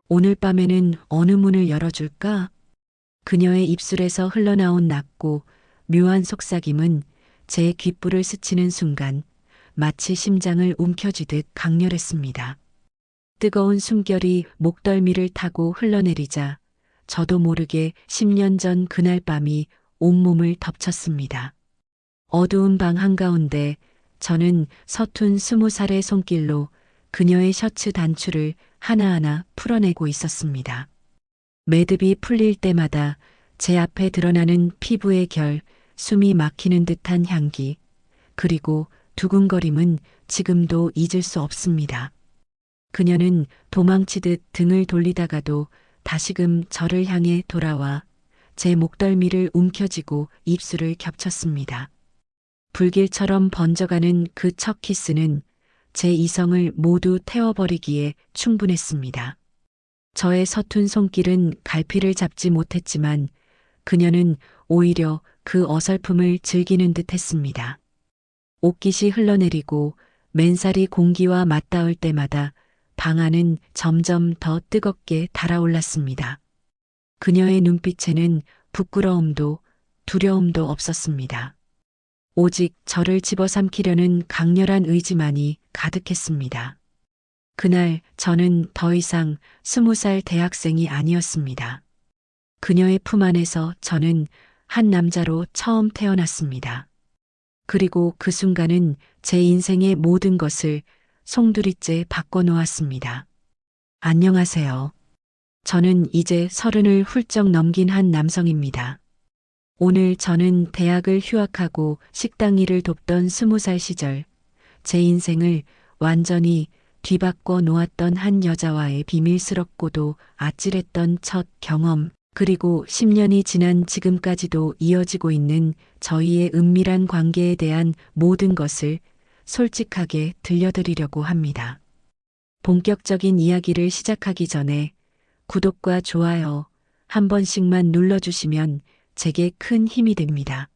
오늘 밤에는 어느 문을 열어줄까? 그녀의 입술에서 흘러나온 낮고 묘한 속삭임은 제 귓불을 스치는 순간 마치 심장을 움켜쥐듯 강렬했습니다. 뜨거운 숨결이 목덜미를 타고 흘러내리자 저도 모르게 10년 전 그날 밤이 온몸을 덮쳤습니다. 어두운 방 한가운데 저는 서툰 20살의 손길로 그녀의 셔츠 단추를 하나하나 풀어내고 있었습니다. 매듭이 풀릴 때마다 제 앞에 드러나는 피부의 결, 숨이 막히는 듯한 향기, 그리고 두근거림은 지금도 잊을 수 없습니다. 그녀는 도망치듯 등을 돌리다가도 다시금 저를 향해 돌아와 제 목덜미를 움켜쥐고 입술을 겹쳤습니다. 불길처럼 번져가는 그 첫 키스는 제 이성을 모두 태워버리기에 충분했습니다. 저의 서툰 손길은 갈피를 잡지 못했지만 그녀는 오히려 그 어설픔을 즐기는 듯 했습니다. 옷깃이 흘러내리고 맨살이 공기와 맞닿을 때마다 방 안은 점점 더 뜨겁게 달아올랐습니다. 그녀의 눈빛에는 부끄러움도 두려움도 없었습니다. 오직 저를 집어삼키려는 강렬한 의지만이 가득했습니다. 그날 저는 더 이상 20살 대학생이 아니었습니다. 그녀의 품 안에서 저는 한 남자로 처음 태어났습니다. 그리고 그 순간은 제 인생의 모든 것을 송두리째 바꿔놓았습니다. 안녕하세요. 저는 이제 30을 훌쩍 넘긴 한 남성입니다. 오늘 저는 대학을 휴학하고 식당 일을 돕던 20살 시절 제 인생을 완전히 뒤바꿔 놓았던 한 여자와의 비밀스럽고도 아찔했던 첫 경험, 그리고 10년이 지난 지금까지도 이어지고 있는 저희의 은밀한 관계에 대한 모든 것을 솔직하게 들려드리려고 합니다. 본격적인 이야기를 시작하기 전에 구독과 좋아요 한 번씩만 눌러주시면 제게 큰 힘이 됩니다.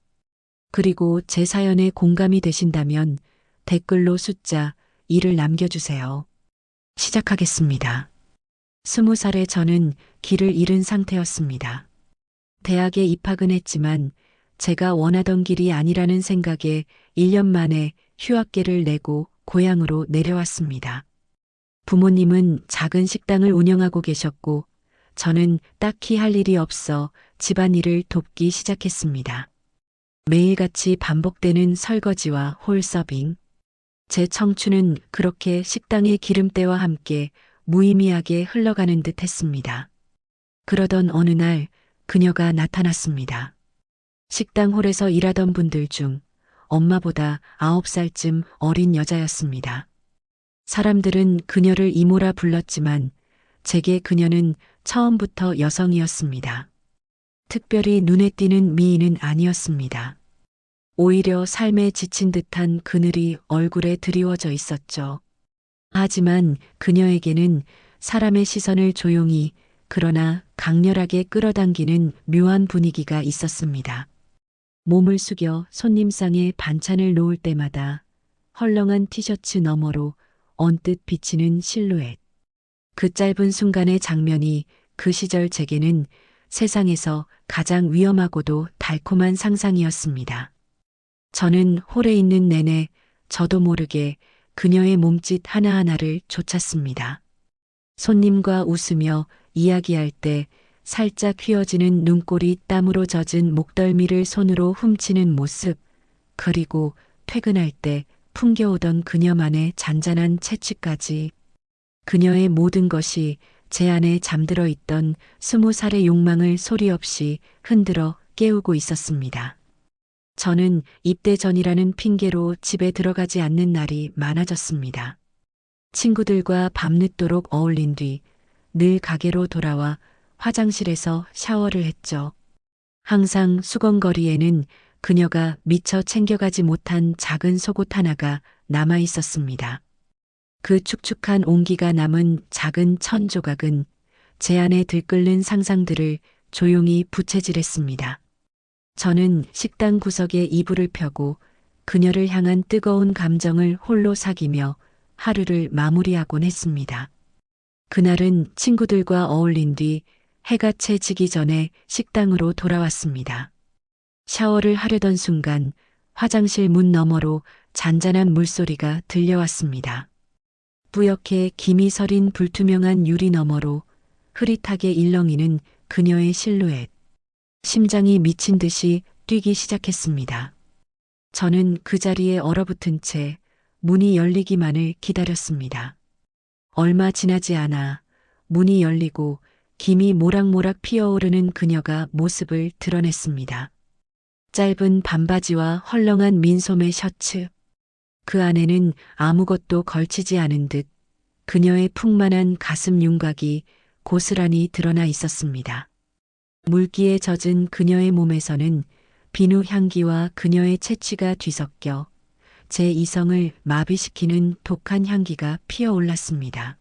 그리고 제 사연에 공감이 되신다면 댓글로 숫자 2를 남겨주세요. 시작하겠습니다. 20살의 저는 길을 잃은 상태였습니다. 대학에 입학은 했지만 제가 원하던 길이 아니라는 생각에 1년 만에 휴학계를 내고 고향으로 내려왔습니다. 부모님은 작은 식당을 운영하고 계셨고 저는 딱히 할 일이 없어 집안일을 돕기 시작했습니다. 매일같이 반복되는 설거지와 홀서빙. 제 청춘은 그렇게 식당의 기름때와 함께 무의미하게 흘러가는 듯 했습니다. 그러던 어느 날 그녀가 나타났습니다. 식당 홀에서 일하던 분들 중 엄마보다 9살쯤 어린 여자였습니다. 사람들은 그녀를 이모라 불렀지만 제게 그녀는 처음부터 여성이었습니다. 특별히 눈에 띄는 미인은 아니었습니다. 오히려 삶에 지친 듯한 그늘이 얼굴에 드리워져 있었죠. 하지만 그녀에게는 사람의 시선을 조용히 그러나 강렬하게 끌어당기는 묘한 분위기가 있었습니다. 몸을 숙여 손님상에 반찬을 놓을 때마다 헐렁한 티셔츠 너머로 언뜻 비치는 실루엣. 그 짧은 순간의 장면이 그 시절 제게는 세상에서 가장 위험하고도 달콤한 상상이었습니다. 저는 홀에 있는 내내 저도 모르게 그녀의 몸짓 하나하나를 좇았습니다. 손님과 웃으며 이야기할 때 살짝 휘어지는 눈꼬리 땀으로 젖은 목덜미를 손으로 훔치는 모습, 그리고 퇴근할 때 풍겨오던 그녀만의 잔잔한 채취까지. 그녀의 모든 것이 제 안에 잠들어 있던 20살의 욕망을 소리 없이 흔들어 깨우고 있었습니다. 저는 입대 전이라는 핑계로 집에 들어가지 않는 날이 많아졌습니다. 친구들과 밤늦도록 어울린 뒤 늘 가게로 돌아와 화장실에서 샤워를 했죠. 항상 수건거리에는 그녀가 미처 챙겨가지 못한 작은 속옷 하나가 남아 있었습니다. 그 축축한 온기가 남은 작은 천 조각은 제 안에 들끓는 상상들을 조용히 부채질했습니다. 저는 식당 구석에 이불을 펴고 그녀를 향한 뜨거운 감정을 홀로 사귀며 하루를 마무리하곤 했습니다. 그날은 친구들과 어울린 뒤 해가 채 지기 전에 식당으로 돌아왔습니다. 샤워를 하려던 순간 화장실 문 너머로 잔잔한 물소리가 들려왔습니다. 뿌옇게 김이 서린 불투명한 유리 너머로 흐릿하게 일렁이는 그녀의 실루엣. 심장이 미친 듯이 뛰기 시작했습니다. 저는 그 자리에 얼어붙은 채 문이 열리기만을 기다렸습니다. 얼마 지나지 않아 문이 열리고 김이 모락모락 피어오르는 그녀가 모습을 드러냈습니다. 짧은 반바지와 헐렁한 민소매 셔츠. 그 안에는 아무것도 걸치지 않은 듯 그녀의 풍만한 가슴 윤곽이 고스란히 드러나 있었습니다. 물기에 젖은 그녀의 몸에서는 비누 향기와 그녀의 채취가 뒤섞여 제 이성을 마비시키는 독한 향기가 피어올랐습니다.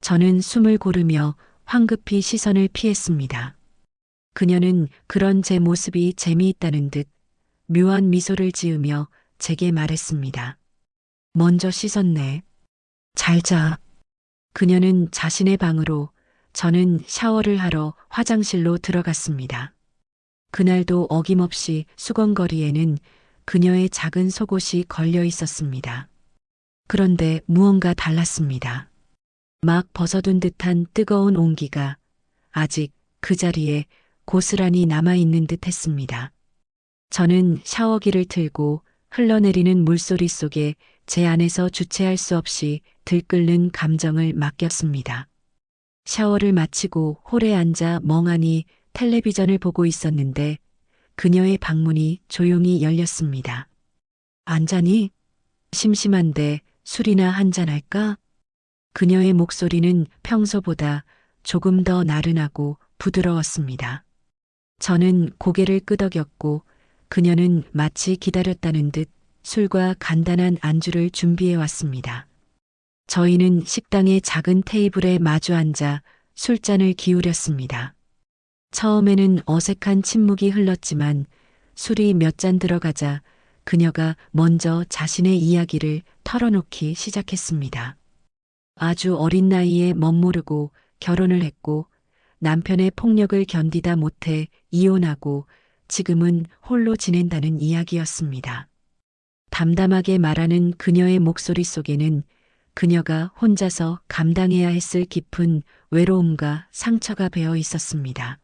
저는 숨을 고르며 황급히 시선을 피했습니다. 그녀는 그런 제 모습이 재미있다는 듯 묘한 미소를 지으며 제게 말했습니다. 먼저 씻었네. 잘 자. 그녀는 자신의 방으로, 저는 샤워를 하러 화장실로 들어갔습니다. 그날도 어김없이 수건거리에는 그녀의 작은 속옷이 걸려 있었습니다. 그런데 무언가 달랐습니다. 막 벗어둔 듯한 뜨거운 온기가 아직 그 자리에 고스란히 남아있는 듯 했습니다. 저는 샤워기를 틀고 흘러내리는 물소리 속에 제 안에서 주체할 수 없이 들끓는 감정을 맡겼습니다. 샤워를 마치고 홀에 앉아 멍하니 텔레비전을 보고 있었는데 그녀의 방문이 조용히 열렸습니다. 안 자니? 심심한데 술이나 한잔할까? 그녀의 목소리는 평소보다 조금 더 나른하고 부드러웠습니다. 저는 고개를 끄덕였고 그녀는 마치 기다렸다는 듯 술과 간단한 안주를 준비해 왔습니다. 저희는 식당의 작은 테이블에 마주 앉아 술잔을 기울였습니다. 처음에는 어색한 침묵이 흘렀지만 술이 몇 잔 들어가자 그녀가 먼저 자신의 이야기를 털어놓기 시작했습니다. 아주 어린 나이에 멋모르고 결혼을 했고 남편의 폭력을 견디다 못해 이혼하고 지금은 홀로 지낸다는 이야기였습니다. 담담하게 말하는 그녀의 목소리 속에는 그녀가 혼자서 감당해야 했을 깊은 외로움과 상처가 배어 있었습니다.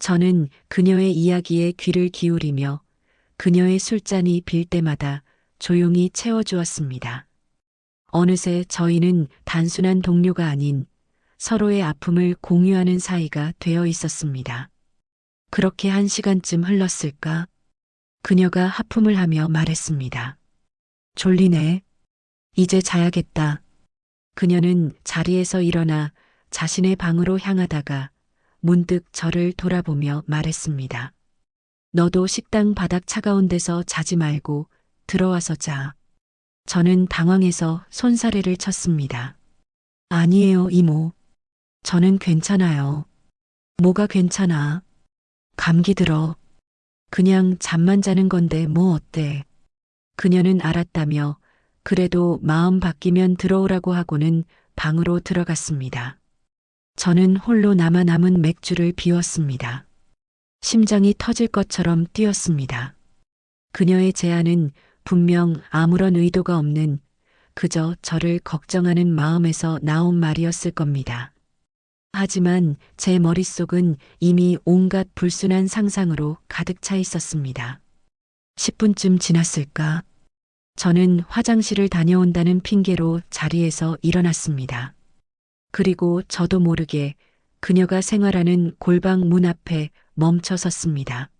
저는 그녀의 이야기에 귀를 기울이며 그녀의 술잔이 빌 때마다 조용히 채워주었습니다. 어느새 저희는 단순한 동료가 아닌 서로의 아픔을 공유하는 사이가 되어 있었습니다. 그렇게 1시간쯤 흘렀을까? 그녀가 하품을 하며 말했습니다. 졸리네. 이제 자야겠다. 그녀는 자리에서 일어나 자신의 방으로 향하다가 문득 저를 돌아보며 말했습니다. 너도 식당 바닥 차가운 데서 자지 말고 들어와서 자. 저는 당황해서 손사래를 쳤습니다. 아니에요, 이모. 저는 괜찮아요. 뭐가 괜찮아? 감기 들어. 그냥 잠만 자는 건데 뭐 어때? 그녀는 알았다며 그래도 마음 바뀌면 들어오라고 하고는 방으로 들어갔습니다. 저는 홀로 남은 맥주를 비웠습니다. 심장이 터질 것처럼 뛰었습니다. 그녀의 제안은 분명 아무런 의도가 없는 그저 저를 걱정하는 마음에서 나온 말이었을 겁니다. 하지만 제 머릿속은 이미 온갖 불순한 상상으로 가득 차 있었습니다. 10분쯤 지났을까? 저는 화장실을 다녀온다는 핑계로 자리에서 일어났습니다. 그리고 저도 모르게 그녀가 생활하는 골방 문 앞에 멈춰 섰습니다.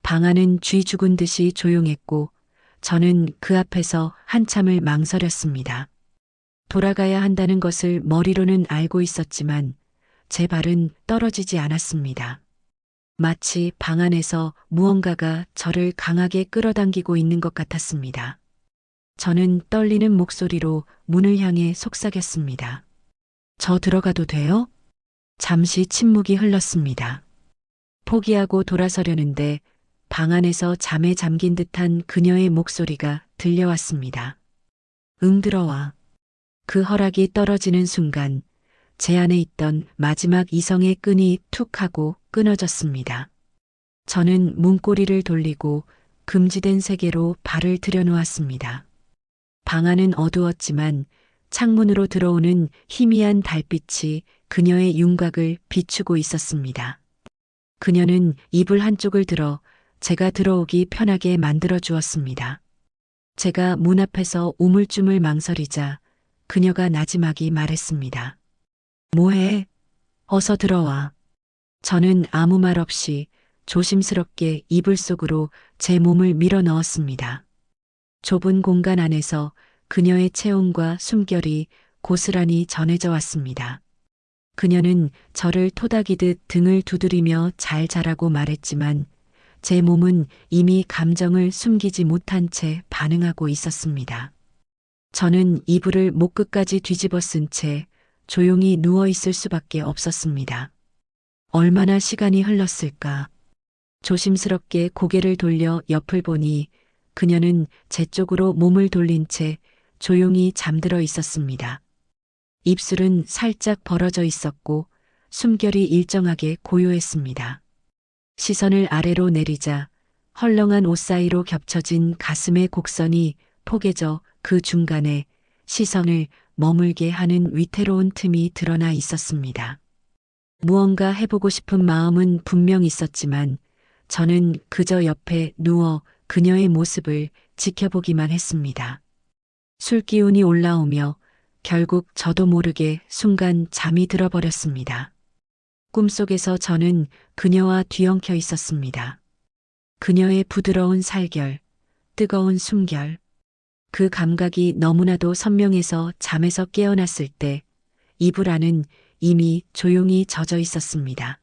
방 안은 쥐 죽은 듯이 조용했고 저는 그 앞에서 한참을 망설였습니다. 돌아가야 한다는 것을 머리로는 알고 있었지만 제 발은 떨어지지 않았습니다. 마치 방 안에서 무언가가 저를 강하게 끌어당기고 있는 것 같았습니다. 저는 떨리는 목소리로 문을 향해 속삭였습니다. 저 들어가도 돼요? 잠시 침묵이 흘렀습니다. 포기하고 돌아서려는데 방 안에서 잠에 잠긴 듯한 그녀의 목소리가 들려왔습니다. 응, 들어와. 그 허락이 떨어지는 순간 제 안에 있던 마지막 이성의 끈이 툭 하고 끊어졌습니다. 저는 문고리를 돌리고 금지된 세계로 발을 들여놓았습니다. 방 안은 어두웠지만 창문으로 들어오는 희미한 달빛이 그녀의 윤곽을 비추고 있었습니다. 그녀는 이불 한쪽을 들어 제가 들어오기 편하게 만들어 주었습니다. 제가 문 앞에서 우물쭈물 망설이자 그녀가 나지막이 말했습니다. 뭐해? 어서 들어와. 저는 아무 말 없이 조심스럽게 이불 속으로 제 몸을 밀어 넣었습니다. 좁은 공간 안에서 그녀의 체온과 숨결이 고스란히 전해져 왔습니다. 그녀는 저를 토닥이듯 등을 두드리며 잘 자라고 말했지만 제 몸은 이미 감정을 숨기지 못한 채 반응하고 있었습니다. 저는 이불을 목 끝까지 뒤집어 쓴 채 조용히 누워 있을 수밖에 없었습니다. 얼마나 시간이 흘렀을까? 조심스럽게 고개를 돌려 옆을 보니 그녀는 제 쪽으로 몸을 돌린 채 조용히 잠들어 있었습니다. 입술은 살짝 벌어져 있었고 숨결이 일정하게 고요했습니다. 시선을 아래로 내리자 헐렁한 옷 사이로 겹쳐진 가슴의 곡선이 포개져 그 중간에 시선을 머물게 하는 위태로운 틈이 드러나 있었습니다. 무언가 해보고 싶은 마음은 분명 있었지만 저는 그저 옆에 누워 그녀의 모습을 지켜보기만 했습니다. 술기운이 올라오며 결국 저도 모르게 순간 잠이 들어버렸습니다. 꿈속에서 저는 그녀와 뒤엉켜 있었습니다. 그녀의 부드러운 살결, 뜨거운 숨결, 그 감각이 너무나도 선명해서 잠에서 깨어났을 때 이불 안은 이미 조용히 젖어 있었습니다.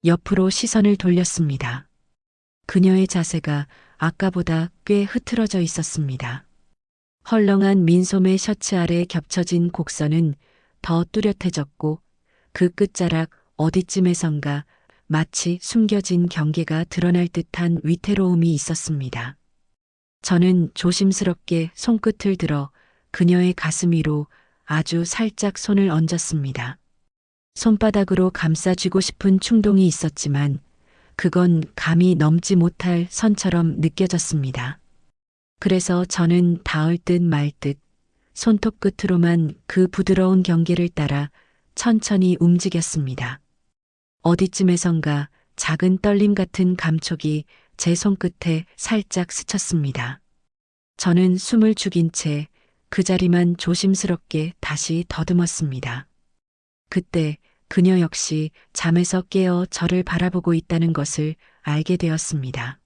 옆으로 시선을 돌렸습니다. 그녀의 자세가 아까보다 꽤 흐트러져 있었습니다. 헐렁한 민소매 셔츠 아래 겹쳐진 곡선은 더 뚜렷해졌고 그 끝자락 어디쯤에선가 마치 숨겨진 경계가 드러날 듯한 위태로움이 있었습니다. 저는 조심스럽게 손끝을 들어 그녀의 가슴 위로 아주 살짝 손을 얹었습니다. 손바닥으로 감싸쥐고 싶은 충동이 있었지만 그건 감히 넘지 못할 선처럼 느껴졌습니다. 그래서 저는 닿을 듯 말 듯 손톱 끝으로만 그 부드러운 경계를 따라 천천히 움직였습니다. 어디쯤에선가 작은 떨림 같은 감촉이 제 손끝에 살짝 스쳤습니다. 저는 숨을 죽인 채 그 자리만 조심스럽게 다시 더듬었습니다. 그때 그녀 역시 잠에서 깨어 저를 바라보고 있다는 것을 알게 되었습니다.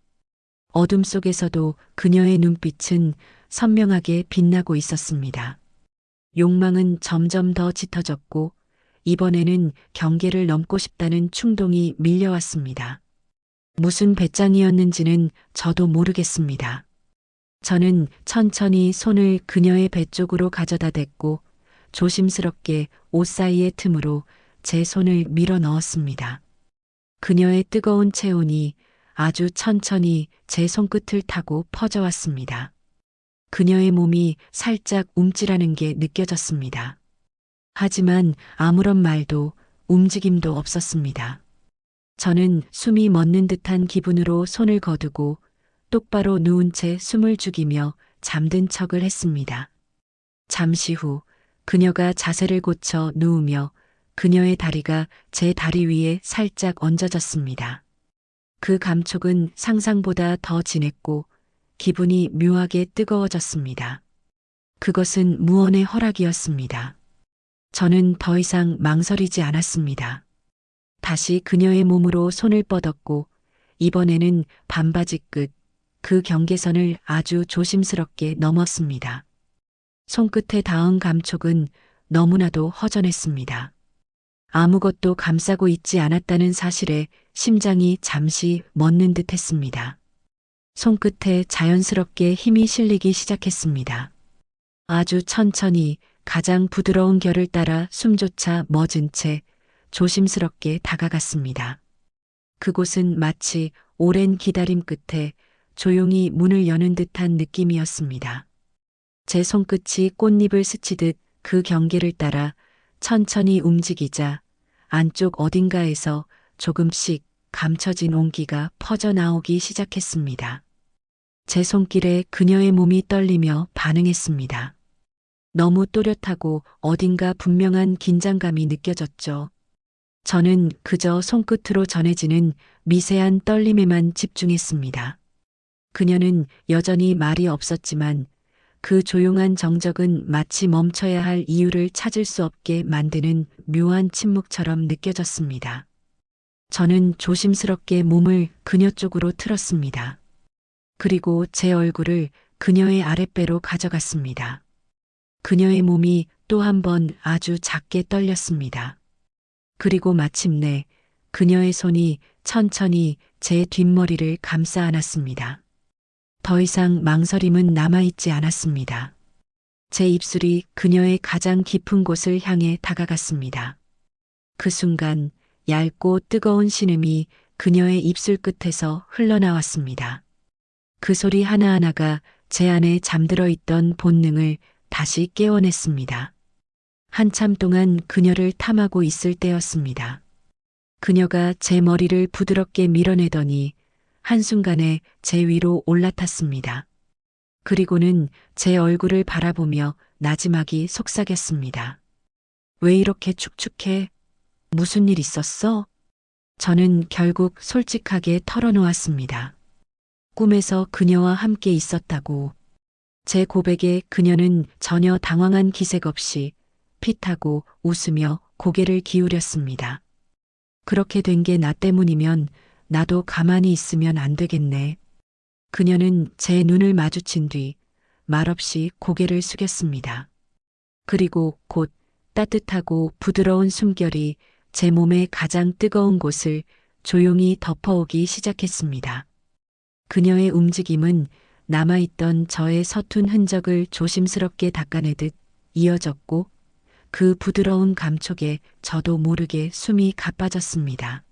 어둠 속에서도 그녀의 눈빛은 선명하게 빛나고 있었습니다. 욕망은 점점 더 짙어졌고 이번에는 경계를 넘고 싶다는 충동이 밀려왔습니다. 무슨 배짱이었는지는 저도 모르겠습니다. 저는 천천히 손을 그녀의 배 쪽으로 가져다 댔고 조심스럽게 옷 사이의 틈으로 제 손을 밀어 넣었습니다. 그녀의 뜨거운 체온이 아주 천천히 제 손끝을 타고 퍼져왔습니다. 그녀의 몸이 살짝 움찔하는 게 느껴졌습니다. 하지만 아무런 말도 움직임도 없었습니다. 저는 숨이 멎는 듯한 기분으로 손을 거두고 똑바로 누운 채 숨을 죽이며 잠든 척을 했습니다. 잠시 후 그녀가 자세를 고쳐 누우며 그녀의 다리가 제 다리 위에 살짝 얹어졌습니다. 그 감촉은 상상보다 더 진했고 기분이 묘하게 뜨거워졌습니다. 그것은 무언의 허락이었습니다. 저는 더 이상 망설이지 않았습니다. 다시 그녀의 몸으로 손을 뻗었고 이번에는 반바지 끝, 그 경계선을 아주 조심스럽게 넘었습니다. 손끝에 닿은 감촉은 너무나도 허전했습니다. 아무것도 감싸고 있지 않았다는 사실에 심장이 잠시 멎는 듯 했습니다. 손끝에 자연스럽게 힘이 실리기 시작했습니다. 아주 천천히 가장 부드러운 결을 따라 숨조차 멎은 채 조심스럽게 다가갔습니다. 그곳은 마치 오랜 기다림 끝에 조용히 문을 여는 듯한 느낌이었습니다. 제 손끝이 꽃잎을 스치듯 그 경계를 따라 천천히 움직이자 안쪽 어딘가에서 조금씩 감춰진 온기가 퍼져나오기 시작했습니다. 제 손길에 그녀의 몸이 떨리며 반응했습니다. 너무 또렷하고 어딘가 분명한 긴장감이 느껴졌죠. 저는 그저 손끝으로 전해지는 미세한 떨림에만 집중했습니다. 그녀는 여전히 말이 없었지만 그 조용한 정적은 마치 멈춰야 할 이유를 찾을 수 없게 만드는 묘한 침묵처럼 느껴졌습니다. 저는 조심스럽게 몸을 그녀 쪽으로 틀었습니다. 그리고 제 얼굴을 그녀의 아랫배로 가져갔습니다. 그녀의 몸이 또 한 번 아주 작게 떨렸습니다. 그리고 마침내 그녀의 손이 천천히 제 뒷머리를 감싸 안았습니다. 더 이상 망설임은 남아있지 않았습니다. 제 입술이 그녀의 가장 깊은 곳을 향해 다가갔습니다. 그 순간 얇고 뜨거운 신음이 그녀의 입술 끝에서 흘러나왔습니다. 그 소리 하나하나가 제 안에 잠들어 있던 본능을 다시 깨워냈습니다. 한참 동안 그녀를 탐하고 있을 때였습니다. 그녀가 제 머리를 부드럽게 밀어내더니 한순간에 제 위로 올라탔습니다. 그리고는 제 얼굴을 바라보며 나지막이 속삭였습니다. 왜 이렇게 축축해? 무슨 일 있었어? 저는 결국 솔직하게 털어놓았습니다. 꿈에서 그녀와 함께 있었다고. 제 고백에 그녀는 전혀 당황한 기색 없이 핏하고 웃으며 고개를 기울였습니다. 그렇게 된 게 나 때문이면 나도 가만히 있으면 안 되겠네. 그녀는 제 눈을 마주친 뒤 말없이 고개를 숙였습니다. 그리고 곧 따뜻하고 부드러운 숨결이 제 몸의 가장 뜨거운 곳을 조용히 덮어오기 시작했습니다. 그녀의 움직임은 남아있던 저의 서툰 흔적을 조심스럽게 닦아내듯 이어졌고 그 부드러운 감촉에 저도 모르게 숨이 가빠졌습니다.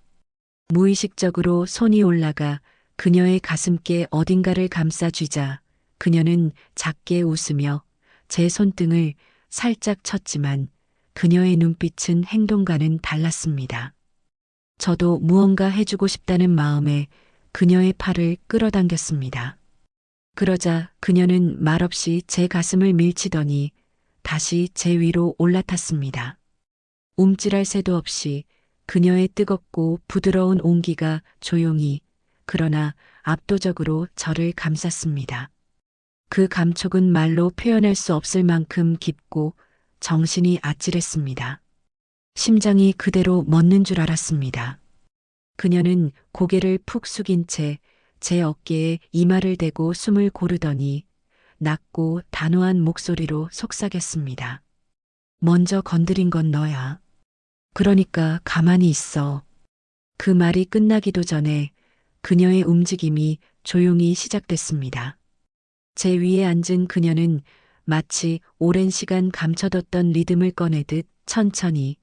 무의식적으로 손이 올라가 그녀의 가슴께 어딘가를 감싸쥐자 그녀는 작게 웃으며 제 손등을 살짝 쳤지만 그녀의 눈빛은 행동과는 달랐습니다. 저도 무언가 해주고 싶다는 마음에 그녀의 팔을 끌어당겼습니다. 그러자 그녀는 말없이 제 가슴을 밀치더니 다시 제 위로 올라탔습니다. 움찔할 새도 없이 그녀의 뜨겁고 부드러운 온기가 조용히 그러나 압도적으로 저를 감쌌습니다. 그 감촉은 말로 표현할 수 없을 만큼 깊고 정신이 아찔했습니다. 심장이 그대로 멎는 줄 알았습니다. 그녀는 고개를 푹 숙인 채 제 어깨에 이마를 대고 숨을 고르더니 낮고 단호한 목소리로 속삭였습니다. 먼저 건드린 건 너야. 그러니까 가만히 있어. 그 말이 끝나기도 전에 그녀의 움직임이 조용히 시작됐습니다. 제 위에 앉은 그녀는 마치 오랜 시간 감춰뒀던 리듬을 꺼내듯 천천히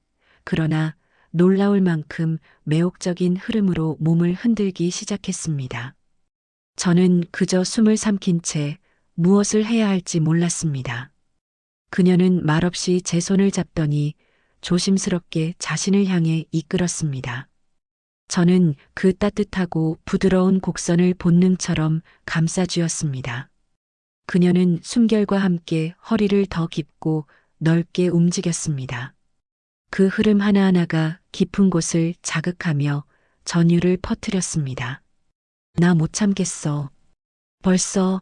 그러나 놀라울 만큼 매혹적인 흐름으로 몸을 흔들기 시작했습니다. 저는 그저 숨을 삼킨 채 무엇을 해야 할지 몰랐습니다. 그녀는 말없이 제 손을 잡더니 조심스럽게 자신을 향해 이끌었습니다. 저는 그 따뜻하고 부드러운 곡선을 본능처럼 감싸쥐었습니다. 그녀는 숨결과 함께 허리를 더 깊고 넓게 움직였습니다. 그 흐름 하나하나가 깊은 곳을 자극하며 전율을 퍼뜨렸습니다. 나 못 참겠어. 벌써.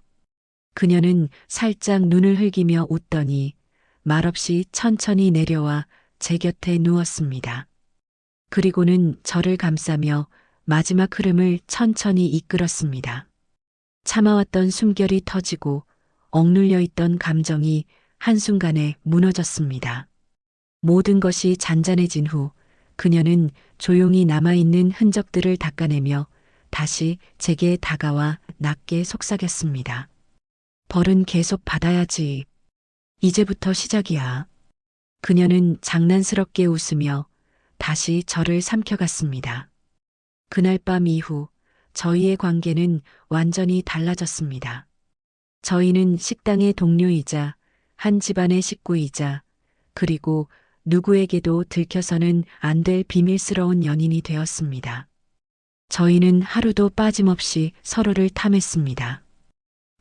그녀는 살짝 눈을 흘기며 웃더니 말없이 천천히 내려와 제 곁에 누웠습니다. 그리고는 저를 감싸며 마지막 흐름을 천천히 이끌었습니다. 참아왔던 숨결이 터지고 억눌려 있던 감정이 한순간에 무너졌습니다. 모든 것이 잔잔해진 후 그녀는 조용히 남아있는 흔적들을 닦아내며 다시 제게 다가와 낮게 속삭였습니다. 벌은 계속 받아야지. 이제부터 시작이야. 그녀는 장난스럽게 웃으며 다시 저를 삼켜갔습니다. 그날 밤 이후 저희의 관계는 완전히 달라졌습니다. 저희는 식당의 동료이자 한 집안의 식구이자 그리고 누구에게도 들켜서는 안 될 비밀스러운 연인이 되었습니다. 저희는 하루도 빠짐없이 서로를 탐했습니다.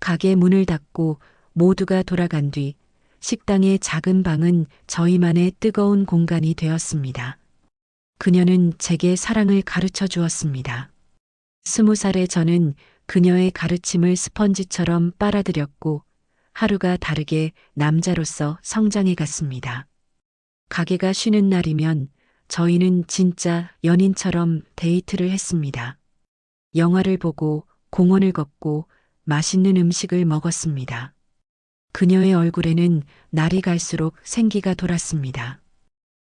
가게 문을 닫고 모두가 돌아간 뒤 식당의 작은 방은 저희만의 뜨거운 공간이 되었습니다. 그녀는 제게 사랑을 가르쳐 주었습니다. 20살의 저는 그녀의 가르침을 스펀지처럼 빨아들였고 하루가 다르게 남자로서 성장해 갔습니다. 가게가 쉬는 날이면 저희는 진짜 연인처럼 데이트를 했습니다. 영화를 보고 공원을 걷고 맛있는 음식을 먹었습니다. 그녀의 얼굴에는 날이 갈수록 생기가 돌았습니다.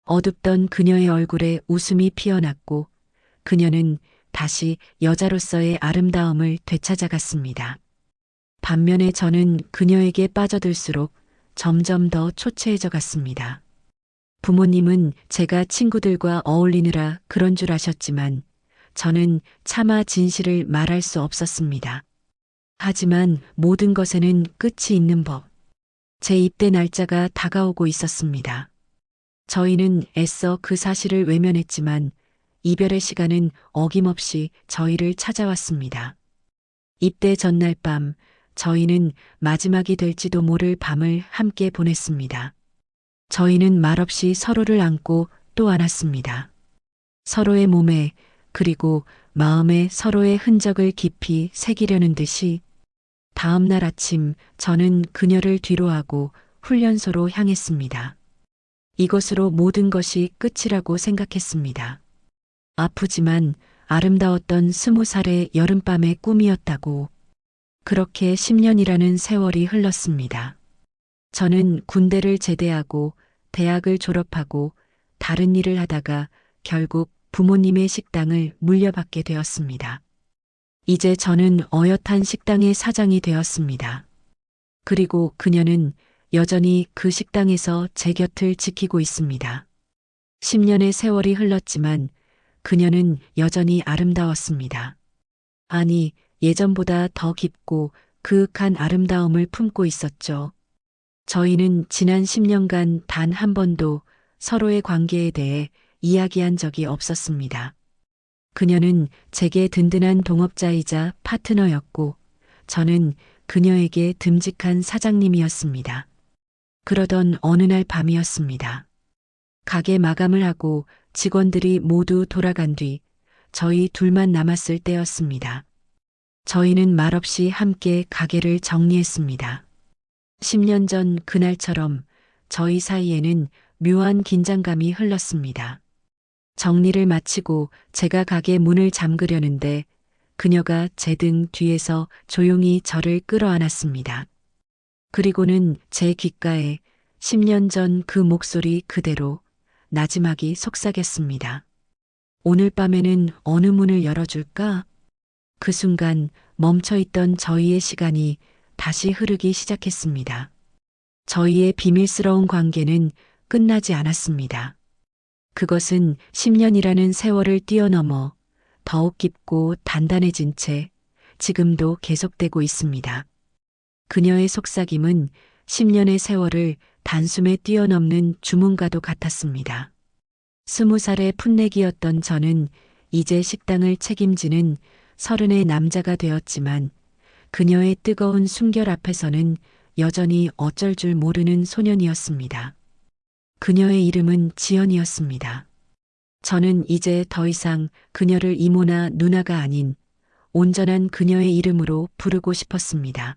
어둡던 그녀의 얼굴에 웃음이 피어났고 그녀는 다시 여자로서의 아름다움을 되찾아갔습니다. 반면에 저는 그녀에게 빠져들수록 점점 더 초췌해져 갔습니다. 부모님은 제가 친구들과 어울리느라 그런 줄 아셨지만 저는 차마 진실을 말할 수 없었습니다. 하지만 모든 것에는 끝이 있는 법. 제 입대 날짜가 다가오고 있었습니다. 저희는 애써 그 사실을 외면했지만 이별의 시간은 어김없이 저희를 찾아왔습니다. 입대 전날 밤 저희는 마지막이 될지도 모를 밤을 함께 보냈습니다. 저희는 말없이 서로를 안고 또 안았습니다. 서로의 몸에 그리고 마음에 서로의 흔적을 깊이 새기려는 듯이 다음 날 아침 저는 그녀를 뒤로하고 훈련소로 향했습니다. 이것으로 모든 것이 끝이라고 생각했습니다. 아프지만 아름다웠던 20살의 여름밤의 꿈이었다고. 그렇게 10년이라는 세월이 흘렀습니다. 저는 군대를 제대하고 대학을 졸업하고 다른 일을 하다가 결국 부모님의 식당을 물려받게 되었습니다. 이제 저는 어엿한 식당의 사장이 되었습니다. 그리고 그녀는 여전히 그 식당에서 제 곁을 지키고 있습니다. 10년의 세월이 흘렀지만 그녀는 여전히 아름다웠습니다. 아니, 예전보다 더 깊고 그윽한 아름다움을 품고 있었죠. 저희는 지난 10년간 단 한 번도 서로의 관계에 대해 이야기한 적이 없었습니다. 그녀는 제게 든든한 동업자이자 파트너였고 저는 그녀에게 듬직한 사장님이었습니다. 그러던 어느 날 밤이었습니다. 가게 마감을 하고 직원들이 모두 돌아간 뒤 저희 둘만 남았을 때였습니다. 저희는 말없이 함께 가게를 정리했습니다. 10년 전 그날처럼 저희 사이에는 묘한 긴장감이 흘렀습니다. 정리를 마치고 제가 가게 문을 잠그려는데 그녀가 제 등 뒤에서 조용히 저를 끌어안았습니다. 그리고는 제 귓가에 10년 전 그 목소리 그대로 나지막이 속삭였습니다. 오늘 밤에는 어느 문을 열어줄까? 그 순간 멈춰있던 저희의 시간이 다시 흐르기 시작했습니다. 저희의 비밀스러운 관계는 끝나지 않았습니다. 그것은 10년이라는 세월을 뛰어넘어 더욱 깊고 단단해진 채 지금도 계속되고 있습니다. 그녀의 속삭임은 10년의 세월을 단숨에 뛰어넘는 주문과도 같았습니다. 20살의 풋내기였던 저는 이제 식당을 책임지는 30의 남자가 되었지만 그녀의 뜨거운 숨결 앞에서는 여전히 어쩔 줄 모르는 소년이었습니다. 그녀의 이름은 지연이었습니다. 저는 이제 더 이상 그녀를 이모나 누나가 아닌 온전한 그녀의 이름으로 부르고 싶었습니다.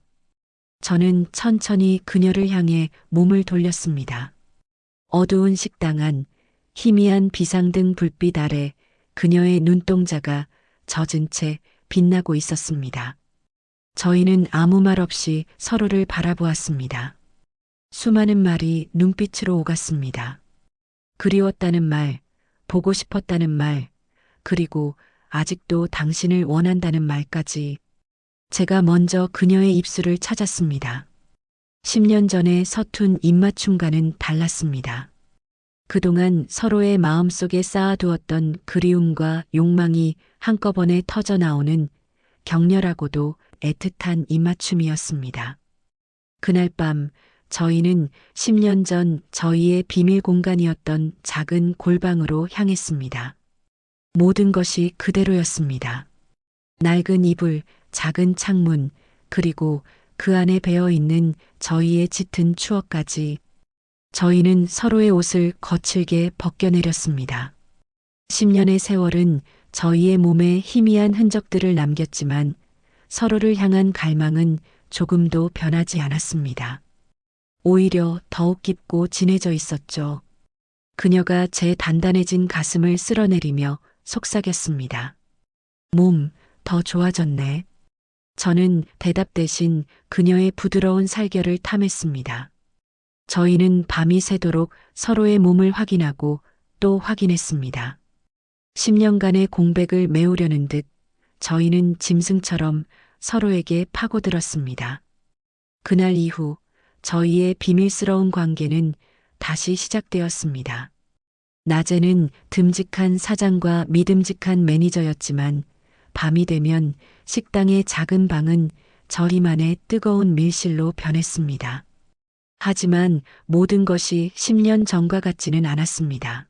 저는 천천히 그녀를 향해 몸을 돌렸습니다. 어두운 식당 안 희미한 비상등 불빛 아래 그녀의 눈동자가 젖은 채 빛나고 있었습니다. 저희는 아무 말 없이 서로를 바라보았습니다. 수많은 말이 눈빛으로 오갔습니다. 그리웠다는 말, 보고 싶었다는 말, 그리고 아직도 당신을 원한다는 말까지. 제가 먼저 그녀의 입술을 찾았습니다. 10년 전의 서툰 입맞춤과는 달랐습니다. 그동안 서로의 마음속에 쌓아두었던 그리움과 욕망이 한꺼번에 터져나오는 격렬하고도 애틋한 입맞춤이었습니다. 그날 밤 저희는 10년 전 저희의 비밀 공간이었던 작은 골방으로 향했습니다. 모든 것이 그대로였습니다. 낡은 이불, 작은 창문, 그리고 그 안에 배어 있는 저희의 짙은 추억까지. 저희는 서로의 옷을 거칠게 벗겨내렸습니다. 10년의 세월은 저희의 몸에 희미한 흔적들을 남겼지만 서로를 향한 갈망은 조금도 변하지 않았습니다. 오히려 더욱 깊고 진해져 있었죠. 그녀가 제 단단해진 가슴을 쓸어내리며 속삭였습니다. 몸, 더 좋아졌네. 저는 대답 대신 그녀의 부드러운 살결을 탐했습니다. 저희는 밤이 새도록 서로의 몸을 확인하고 또 확인했습니다. 10년간의 공백을 메우려는 듯 저희는 짐승처럼 서로에게 파고들었습니다. 그날 이후 저희의 비밀스러운 관계는 다시 시작되었습니다. 낮에는 듬직한 사장과 믿음직한 매니저였지만 밤이 되면 식당의 작은 방은 저희만의 뜨거운 밀실로 변했습니다. 하지만 모든 것이 10년 전과 같지는 않았습니다.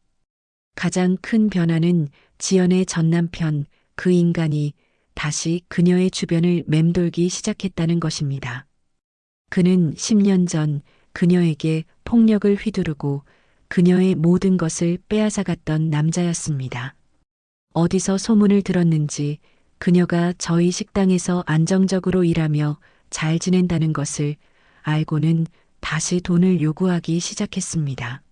가장 큰 변화는 지연의 전 남편, 그 인간이 다시 그녀의 주변을 맴돌기 시작했다는 것입니다. 그는 10년 전 그녀에게 폭력을 휘두르고 그녀의 모든 것을 빼앗아갔던 남자였습니다. 어디서 소문을 들었는지 그녀가 저희 식당에서 안정적으로 일하며 잘 지낸다는 것을 알고는 다시 돈을 요구하기 시작했습니다.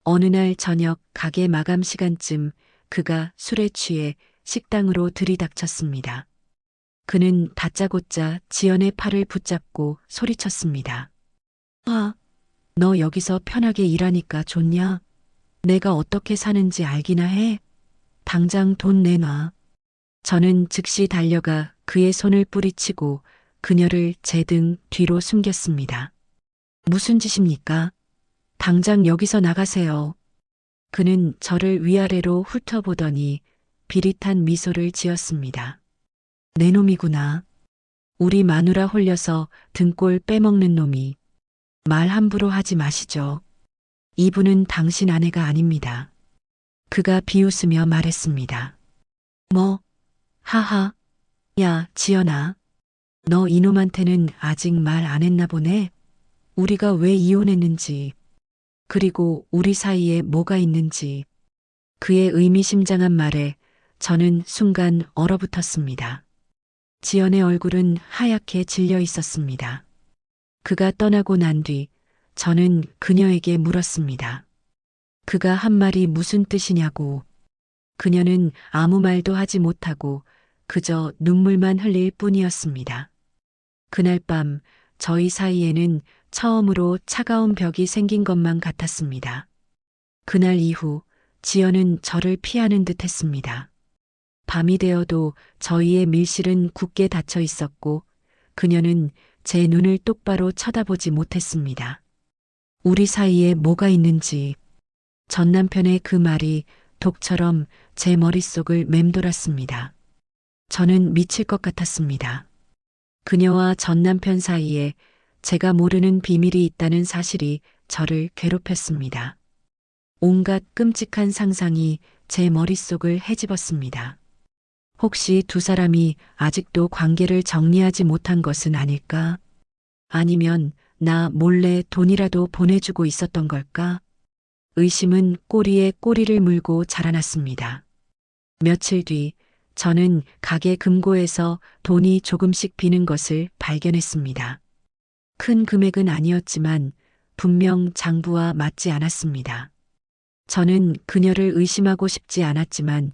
어느 날 저녁 가게 마감 시간쯤 그가 술에 취해 식당으로 들이닥쳤습니다. 그는 다짜고짜 지연의 팔을 붙잡고 소리쳤습니다. 아, 너 여기서 편하게 일하니까 좋냐? 내가 어떻게 사는지 알기나 해? 당장 돈 내놔. 저는 즉시 달려가 그의 손을 뿌리치고 그녀를 제 등 뒤로 숨겼습니다. 무슨 짓입니까? 당장 여기서 나가세요. 그는 저를 위아래로 훑어보더니 비릿한 미소를 지었습니다. 내 놈이구나. 우리 마누라 홀려서 등골 빼먹는 놈이. 말 함부로 하지 마시죠. 이분은 당신 아내가 아닙니다. 그가 비웃으며 말했습니다. 뭐? 하하. 야, 지연아. 너 이놈한테는 아직 말 안 했나 보네. 우리가 왜 이혼했는지, 그리고 우리 사이에 뭐가 있는지. 그의 의미심장한 말에 저는 순간 얼어붙었습니다. 지연의 얼굴은 하얗게 질려 있었습니다. 그가 떠나고 난 뒤 저는 그녀에게 물었습니다. 그가 한 말이 무슨 뜻이냐고. 그녀는 아무 말도 하지 못하고 그저 눈물만 흘릴 뿐이었습니다. 그날 밤 저희 사이에는 처음으로 차가운 벽이 생긴 것만 같았습니다. 그날 이후 지연은 저를 피하는 듯 했습니다. 밤이 되어도 저희의 밀실은 굳게 닫혀 있었고 그녀는 제 눈을 똑바로 쳐다보지 못했습니다. 우리 사이에 뭐가 있는지 전 남편의 그 말이 독처럼 제 머릿속을 맴돌았습니다. 저는 미칠 것 같았습니다. 그녀와 전 남편 사이에 제가 모르는 비밀이 있다는 사실이 저를 괴롭혔습니다. 온갖 끔찍한 상상이 제 머릿속을 헤집었습니다. 혹시 두 사람이 아직도 관계를 정리하지 못한 것은 아닐까? 아니면 나 몰래 돈이라도 보내주고 있었던 걸까? 의심은 꼬리에 꼬리를 물고 자라났습니다. 며칠 뒤 저는 가게 금고에서 돈이 조금씩 비는 것을 발견했습니다. 큰 금액은 아니었지만 분명 장부와 맞지 않았습니다. 저는 그녀를 의심하고 싶지 않았지만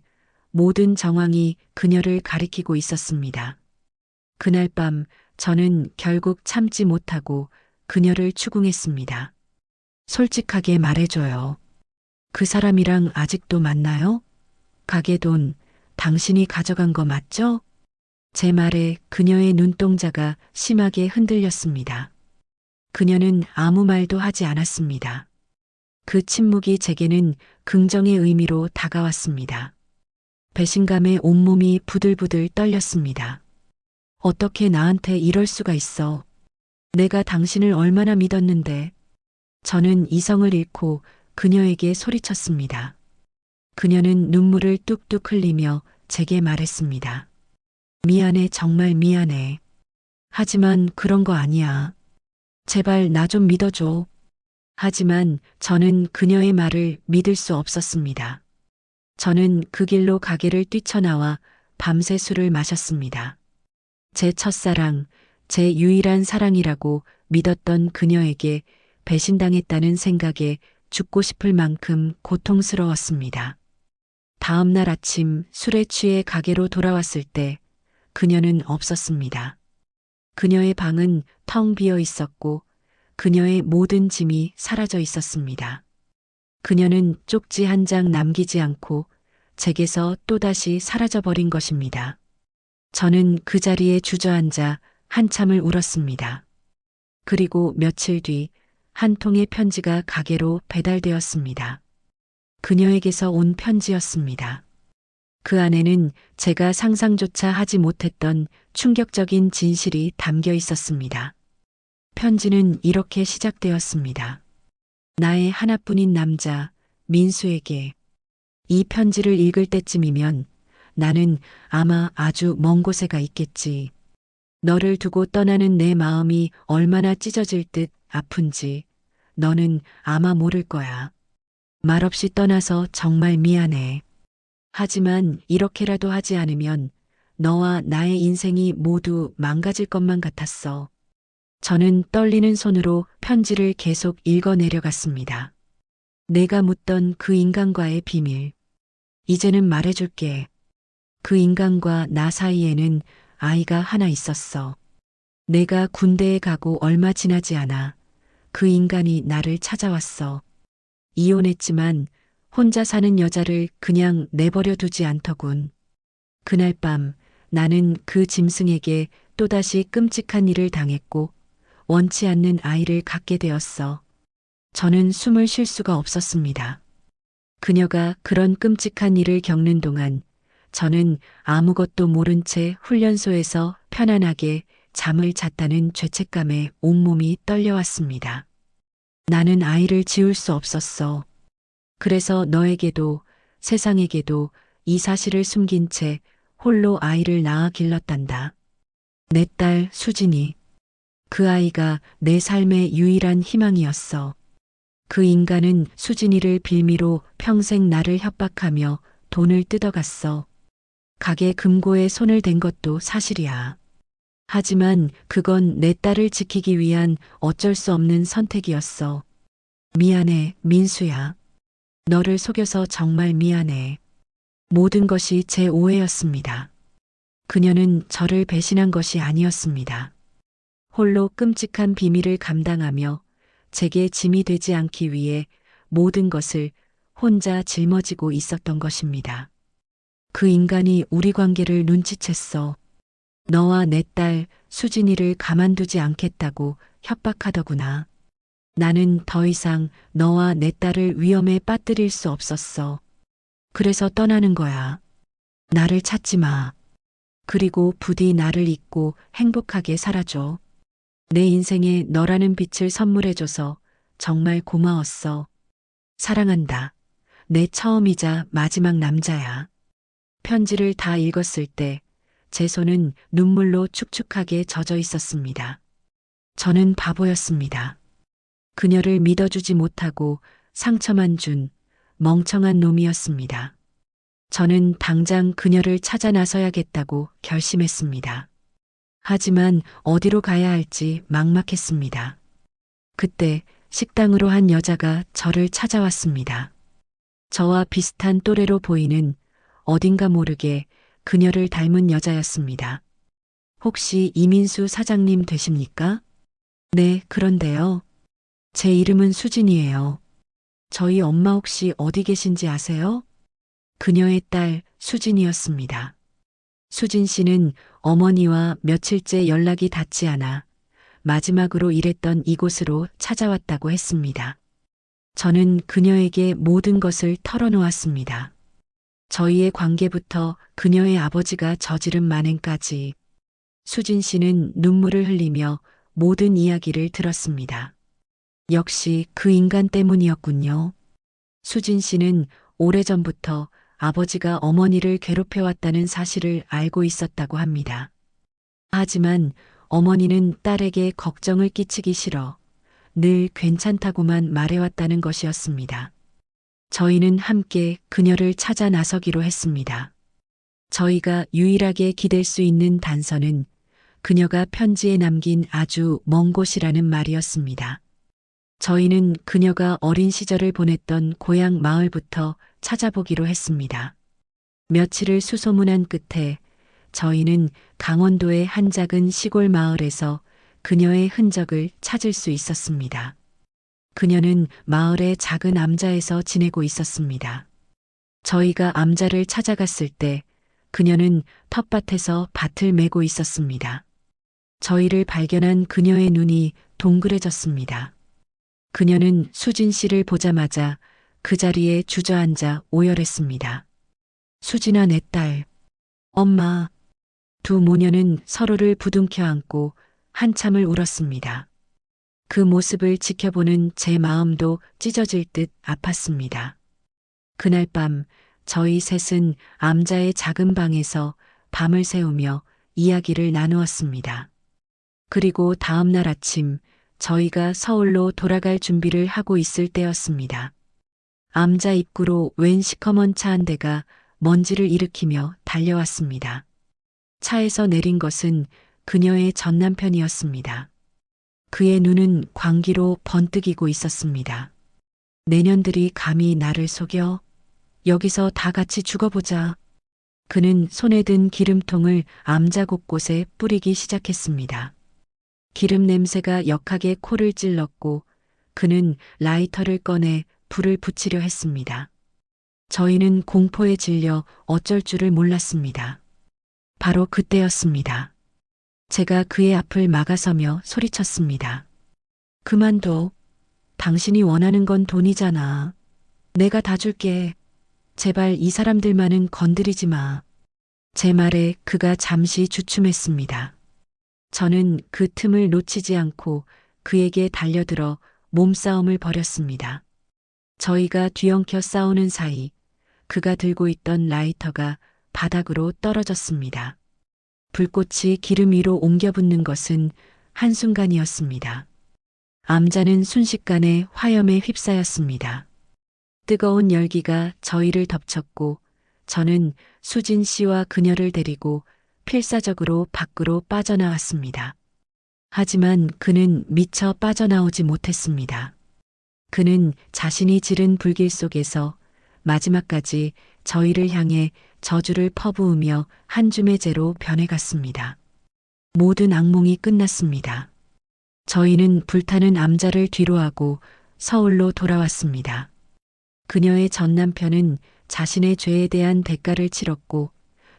모든 정황이 그녀를 가리키고 있었습니다. 그날 밤 저는 결국 참지 못하고 그녀를 추궁했습니다. 솔직하게 말해줘요. 그 사람이랑 아직도 만나요? 가게 돈 당신이 가져간 거 맞죠? 제 말에 그녀의 눈동자가 심하게 흔들렸습니다. 그녀는 아무 말도 하지 않았습니다. 그 침묵이 제게는 긍정의 의미로 다가왔습니다. 배신감에 온몸이 부들부들 떨렸습니다. 어떻게 나한테 이럴 수가 있어? 내가 당신을 얼마나 믿었는데. 저는 이성을 잃고 그녀에게 소리쳤습니다. 그녀는 눈물을 뚝뚝 흘리며 제게 말했습니다. 미안해, 정말 미안해. 하지만 그런 거 아니야. 제발 나 좀 믿어줘. 하지만 저는 그녀의 말을 믿을 수 없었습니다. 저는 그 길로 가게를 뛰쳐나와 밤새 술을 마셨습니다. 제 첫사랑, 제 유일한 사랑이라고 믿었던 그녀에게 배신당했다는 생각에 죽고 싶을 만큼 고통스러웠습니다. 다음 날 아침 술에 취해 가게로 돌아왔을 때 그녀는 없었습니다. 그녀의 방은 텅 비어 있었고 그녀의 모든 짐이 사라져 있었습니다. 그녀는 쪽지 한 장 남기지 않고 제게서 또다시 사라져버린 것입니다. 저는 그 자리에 주저앉아 한참을 울었습니다. 그리고 며칠 뒤 한 통의 편지가 가게로 배달되었습니다. 그녀에게서 온 편지였습니다. 그 안에는 제가 상상조차 하지 못했던 충격적인 진실이 담겨 있었습니다. 편지는 이렇게 시작되었습니다. 나의 하나뿐인 남자, 민수에게. 이 편지를 읽을 때쯤이면 나는 아마 아주 먼 곳에 가 있겠지. 너를 두고 떠나는 내 마음이 얼마나 찢어질 듯 아픈지 너는 아마 모를 거야. 말없이 떠나서 정말 미안해. 하지만 이렇게라도 하지 않으면 너와 나의 인생이 모두 망가질 것만 같았어. 저는 떨리는 손으로 편지를 계속 읽어 내려갔습니다. 내가 묻던 그 인간과의 비밀. 이제는 말해줄게. 그 인간과 나 사이에는 아이가 하나 있었어. 내가 군대에 가고 얼마 지나지 않아 그 인간이 나를 찾아왔어. 이혼했지만 혼자 사는 여자를 그냥 내버려 두지 않더군. 그날 밤 나는 그 짐승에게 또다시 끔찍한 일을 당했고 원치 않는 아이를 갖게 되었어. 저는 숨을 쉴 수가 없었습니다. 그녀가 그런 끔찍한 일을 겪는 동안 저는 아무것도 모른 채 훈련소에서 편안하게 잠을 잤다는 죄책감에 온몸이 떨려왔습니다. 나는 아이를 지울 수 없었어. 그래서 너에게도 세상에게도 이 사실을 숨긴 채 홀로 아이를 낳아 길렀단다. 내 딸 수진이. 그 아이가 내 삶의 유일한 희망이었어. 그 인간은 수진이를 빌미로 평생 나를 협박하며 돈을 뜯어갔어. 가게 금고에 손을 댄 것도 사실이야. 하지만 그건 내 딸을 지키기 위한 어쩔 수 없는 선택이었어. 미안해, 민수야. 너를 속여서 정말 미안해. 모든 것이 제 오해였습니다. 그녀는 저를 배신한 것이 아니었습니다. 홀로 끔찍한 비밀을 감당하며 제게 짐이 되지 않기 위해 모든 것을 혼자 짊어지고 있었던 것입니다. 그 인간이 우리 관계를 눈치챘어. 너와 내 딸 수진이를 가만두지 않겠다고 협박하더구나. 나는 더 이상 너와 내 딸을 위험에 빠뜨릴 수 없었어. 그래서 떠나는 거야. 나를 찾지 마. 그리고 부디 나를 잊고 행복하게 살아줘. 내 인생에 너라는 빛을 선물해줘서 정말 고마웠어. 사랑한다. 내 처음이자 마지막 남자야. 편지를 다 읽었을 때 제 손은 눈물로 축축하게 젖어 있었습니다. 저는 바보였습니다. 그녀를 믿어주지 못하고 상처만 준 멍청한 놈이었습니다. 저는 당장 그녀를 찾아 나서야겠다고 결심했습니다. 하지만 어디로 가야 할지 막막했습니다. 그때 식당으로 한 여자가 저를 찾아왔습니다. 저와 비슷한 또래로 보이는 어딘가 모르게 그녀를 닮은 여자였습니다. 혹시 이민수 사장님 되십니까? 네, 그런데요. 제 이름은 수진이에요. 저희 엄마 혹시 어디 계신지 아세요? 그녀의 딸 수진이었습니다. 수진 씨는 어머니와 며칠째 연락이 닿지 않아 마지막으로 일했던 이곳으로 찾아왔다고 했습니다. 저는 그녀에게 모든 것을 털어놓았습니다. 저희의 관계부터 그녀의 아버지가 저지른 만행까지. 수진 씨는 눈물을 흘리며 모든 이야기를 들었습니다. 역시 그 인간 때문이었군요. 수진 씨는 오래전부터 아버지가 어머니를 괴롭혀왔다는 사실을 알고 있었다고 합니다. 하지만 어머니는 딸에게 걱정을 끼치기 싫어 늘 괜찮다고만 말해왔다는 것이었습니다. 저희는 함께 그녀를 찾아 나서기로 했습니다. 저희가 유일하게 기댈 수 있는 단서는 그녀가 편지에 남긴 아주 먼 곳이라는 말이었습니다. 저희는 그녀가 어린 시절을 보냈던 고향 마을부터 찾아보기로 했습니다. 며칠을 수소문한 끝에 저희는 강원도의 한 작은 시골 마을에서 그녀의 흔적을 찾을 수 있었습니다. 그녀는 마을의 작은 암자에서 지내고 있었습니다. 저희가 암자를 찾아갔을 때 그녀는 텃밭에서 밭을 메고 있었습니다. 저희를 발견한 그녀의 눈이 동그래졌습니다. 그녀는 수진 씨를 보자마자 그 자리에 주저앉아 오열했습니다. 수진아, 내 딸. 엄마. 두 모녀는 서로를 부둥켜 안고 한참을 울었습니다. 그 모습을 지켜보는 제 마음도 찢어질 듯 아팠습니다. 그날 밤 저희 셋은 암자의 작은 방에서 밤을 새우며 이야기를 나누었습니다. 그리고 다음 날 아침 저희가 서울로 돌아갈 준비를 하고 있을 때였습니다. 암자 입구로 웬 시커먼 차 한 대가 먼지를 일으키며 달려왔습니다. 차에서 내린 것은 그녀의 전 남편이었습니다. 그의 눈은 광기로 번뜩이고 있었습니다. 내년들이 감히 나를 속여? 여기서 다 같이 죽어보자. 그는 손에 든 기름통을 암자 곳곳에 뿌리기 시작했습니다. 기름 냄새가 역하게 코를 찔렀고 그는 라이터를 꺼내 불을 붙이려 했습니다. 저희는 공포에 질려 어쩔 줄을 몰랐습니다. 바로 그때였습니다. 제가 그의 앞을 막아서며 소리쳤습니다. 그만둬. 당신이 원하는 건 돈이잖아. 내가 다 줄게. 제발 이 사람들만은 건드리지 마. 제 말에 그가 잠시 주춤했습니다. 저는 그 틈을 놓치지 않고 그에게 달려들어 몸싸움을 벌였습니다. 저희가 뒤엉켜 싸우는 사이 그가 들고 있던 라이터가 바닥으로 떨어졌습니다. 불꽃이 기름 위로 옮겨 붙는 것은 한순간이었습니다. 암자는 순식간에 화염에 휩싸였습니다. 뜨거운 열기가 저희를 덮쳤고 저는 수진 씨와 그녀를 데리고 필사적으로 밖으로 빠져나왔습니다. 하지만 그는 미처 빠져나오지 못했습니다. 그는 자신이 지른 불길 속에서 마지막까지 저희를 향해 저주를 퍼부으며 한 줌의 재로 변해갔습니다. 모든 악몽이 끝났습니다. 저희는 불타는 암자를 뒤로하고 서울로 돌아왔습니다. 그녀의 전 남편은 자신의 죄에 대한 대가를 치렀고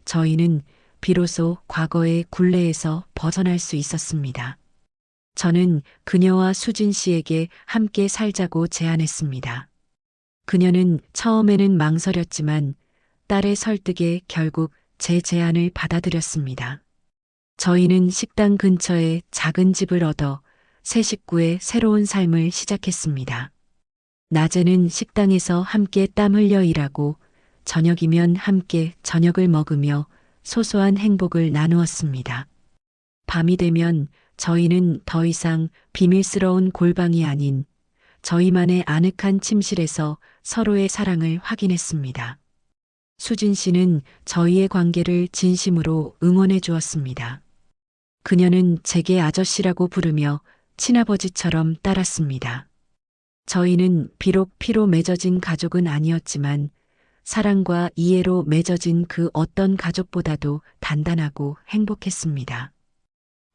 저희는 비로소 과거의 굴레에서 벗어날 수 있었습니다. 저는 그녀와 수진 씨에게 함께 살자고 제안했습니다. 그녀는 처음에는 망설였지만 딸의 설득에 결국 제 제안을 받아들였습니다. 저희는 식당 근처에 작은 집을 얻어 세 식구의 새로운 삶을 시작했습니다. 낮에는 식당에서 함께 땀 흘려 일하고 저녁이면 함께 저녁을 먹으며 소소한 행복을 나누었습니다. 밤이 되면 저희는 더 이상 비밀스러운 골방이 아닌 저희만의 아늑한 침실에서 서로의 사랑을 확인했습니다. 수진 씨는 저희의 관계를 진심으로 응원해 주었습니다. 그녀는 제게 아저씨라고 부르며 친아버지처럼 따랐습니다. 저희는 비록 피로 맺어진 가족은 아니었지만 사랑과 이해로 맺어진 그 어떤 가족보다도 단단하고 행복했습니다.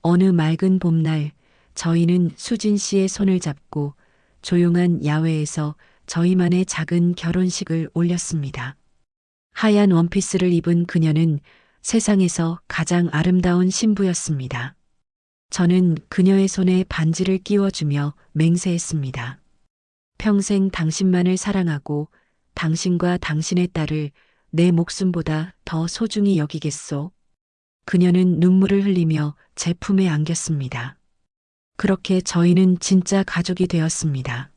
어느 맑은 봄날 저희는 수진 씨의 손을 잡고 조용한 야외에서 저희만의 작은 결혼식을 올렸습니다. 하얀 원피스를 입은 그녀는 세상에서 가장 아름다운 신부였습니다. 저는 그녀의 손에 반지를 끼워주며 맹세했습니다. 평생 당신만을 사랑하고 당신과 당신의 딸을 내 목숨보다 더 소중히 여기겠소. 그녀는 눈물을 흘리며 제 품에 안겼습니다. 그렇게 저희는 진짜 가족이 되었습니다.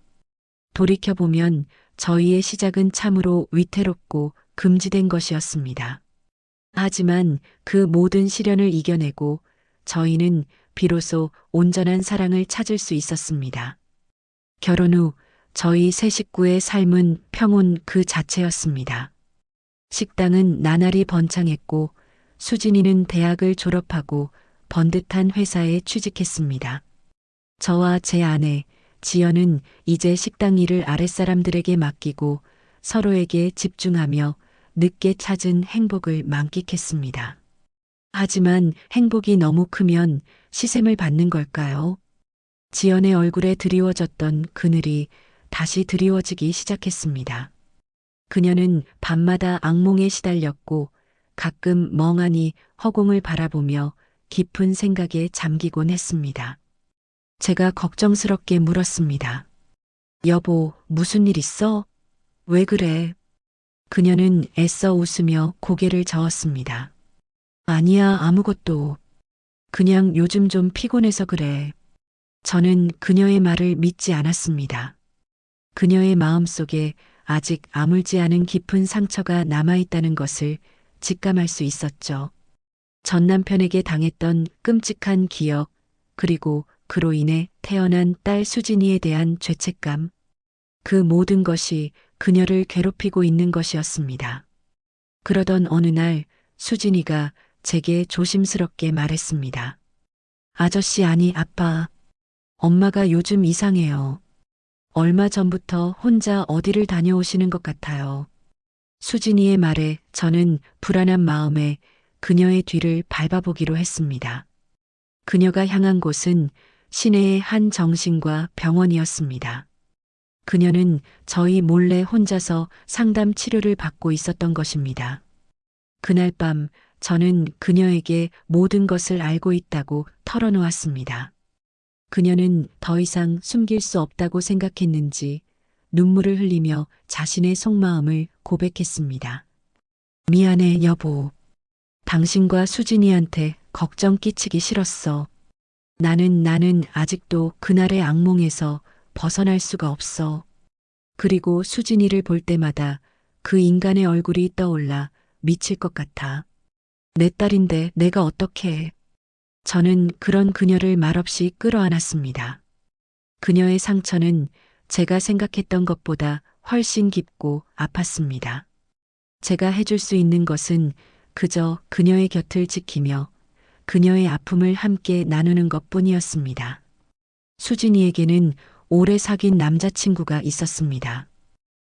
돌이켜보면 저희의 시작은 참으로 위태롭고 금지된 것이었습니다. 하지만 그 모든 시련을 이겨내고 저희는 비로소 온전한 사랑을 찾을 수 있었습니다. 결혼 후 저희 세 식구의 삶은 평온 그 자체였습니다. 식당은 나날이 번창했고 수진이는 대학을 졸업하고 번듯한 회사에 취직했습니다. 저와 제 아내, 지연은 이제 식당 일을 아랫사람들에게 맡기고 서로에게 집중하며 늦게 찾은 행복을 만끽했습니다. 하지만 행복이 너무 크면 시샘을 받는 걸까요? 지연의 얼굴에 드리워졌던 그늘이 다시 드리워지기 시작했습니다. 그녀는 밤마다 악몽에 시달렸고 가끔 멍하니 허공을 바라보며 깊은 생각에 잠기곤 했습니다. 제가 걱정스럽게 물었습니다. 여보, 무슨 일 있어? 왜 그래? 그녀는 애써 웃으며 고개를 저었습니다. 아니야, 아무것도. 그냥 요즘 좀 피곤해서 그래. 저는 그녀의 말을 믿지 않았습니다. 그녀의 마음속에 아직 아물지 않은 깊은 상처가 남아있다는 것을 직감할 수 있었죠. 전 남편에게 당했던 끔찍한 기억, 그리고 그로 인해 태어난 딸 수진이에 대한 죄책감. 그 모든 것이 그녀를 괴롭히고 있는 것이었습니다. 그러던 어느 날 수진이가 제게 조심스럽게 말했습니다. 아저씨, 아니 아빠. 엄마가 요즘 이상해요. 얼마 전부터 혼자 어디를 다녀오시는 것 같아요. 수진이의 말에 저는 불안한 마음에 그녀의 뒤를 밟아보기로 했습니다. 그녀가 향한 곳은 시내의 한 정신과 병원이었습니다. 그녀는 저희 몰래 혼자서 상담 치료를 받고 있었던 것입니다. 그날 밤 저는 그녀에게 모든 것을 알고 있다고 털어놓았습니다. 그녀는 더 이상 숨길 수 없다고 생각했는지 눈물을 흘리며 자신의 속마음을 고백했습니다. 미안해, 여보. 당신과 수진이한테 걱정 끼치기 싫었어. 나는 아직도 그날의 악몽에서 벗어날 수가 없어. 그리고 수진이를 볼 때마다 그 인간의 얼굴이 떠올라 미칠 것 같아. 내 딸인데 내가 어떻게 해. 저는 그런 그녀를 말없이 끌어안았습니다. 그녀의 상처는 제가 생각했던 것보다 훨씬 깊고 아팠습니다. 제가 해줄 수 있는 것은 그저 그녀의 곁을 지키며 그녀의 아픔을 함께 나누는 것뿐이었습니다. 수진이에게는 오래 사귄 남자친구가 있었습니다.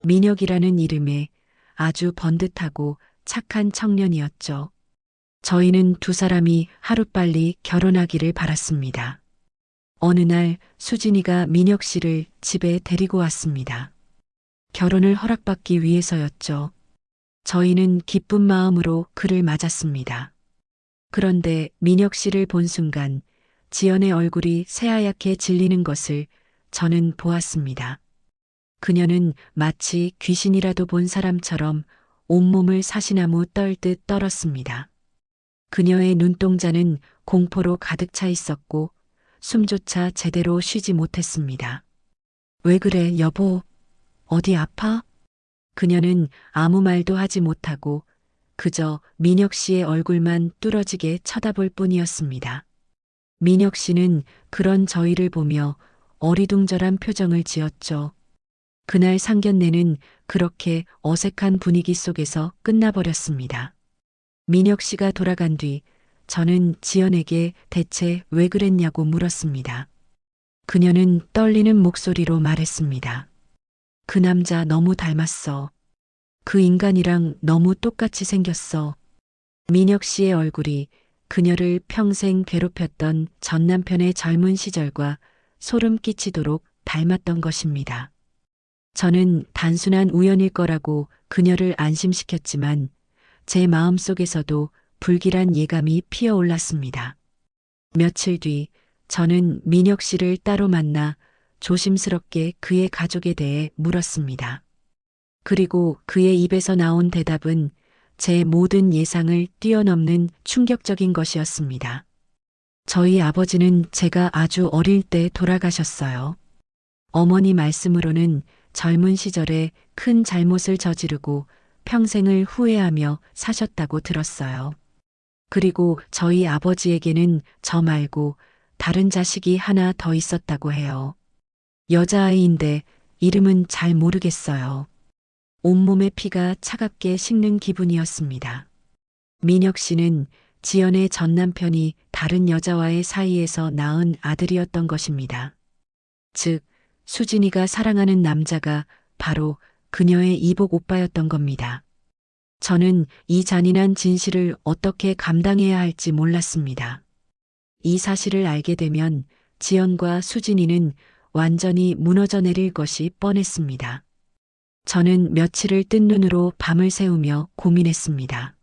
민혁이라는 이름의 아주 번듯하고 착한 청년이었죠. 저희는 두 사람이 하루빨리 결혼하기를 바랐습니다. 어느 날 수진이가 민혁 씨를 집에 데리고 왔습니다. 결혼을 허락받기 위해서였죠. 저희는 기쁜 마음으로 그를 맞았습니다. 그런데 민혁 씨를 본 순간 지연의 얼굴이 새하얗게 질리는 것을 저는 보았습니다. 그녀는 마치 귀신이라도 본 사람처럼 온몸을 사시나무 떨듯 떨었습니다. 그녀의 눈동자는 공포로 가득 차 있었고 숨조차 제대로 쉬지 못했습니다. 왜 그래, 여보? 어디 아파? 그녀는 아무 말도 하지 못하고 그저 민혁 씨의 얼굴만 뚫어지게 쳐다볼 뿐이었습니다. 민혁 씨는 그런 저희를 보며 어리둥절한 표정을 지었죠. 그날 상견례는 그렇게 어색한 분위기 속에서 끝나버렸습니다. 민혁 씨가 돌아간 뒤 저는 지연에게 대체 왜 그랬냐고 물었습니다. 그녀는 떨리는 목소리로 말했습니다. 그 남자 너무 닮았어. 그 인간이랑 너무 똑같이 생겼어. 민혁 씨의 얼굴이 그녀를 평생 괴롭혔던 전 남편의 젊은 시절과 소름 끼치도록 닮았던 것입니다. 저는 단순한 우연일 거라고 그녀를 안심시켰지만 제 마음속에서도 불길한 예감이 피어올랐습니다. 며칠 뒤 저는 민혁 씨를 따로 만나 조심스럽게 그의 가족에 대해 물었습니다. 그리고 그의 입에서 나온 대답은 제 모든 예상을 뛰어넘는 충격적인 것이었습니다. 저희 아버지는 제가 아주 어릴 때 돌아가셨어요. 어머니 말씀으로는 젊은 시절에 큰 잘못을 저지르고 평생을 후회하며 사셨다고 들었어요. 그리고 저희 아버지에게는 저 말고 다른 자식이 하나 더 있었다고 해요. 여자아이인데 이름은 잘 모르겠어요. 온몸의 피가 차갑게 식는 기분이었습니다. 민혁 씨는 지연의 전 남편이 다른 여자와의 사이에서 낳은 아들이었던 것입니다. 즉, 수진이가 사랑하는 남자가 바로 그녀의 이복 오빠였던 겁니다. 저는 이 잔인한 진실을 어떻게 감당해야 할지 몰랐습니다. 이 사실을 알게 되면 지연과 수진이는 완전히 무너져 내릴 것이 뻔했습니다. 저는 며칠을 뜬 눈으로 밤을 새우며 고민했습니다.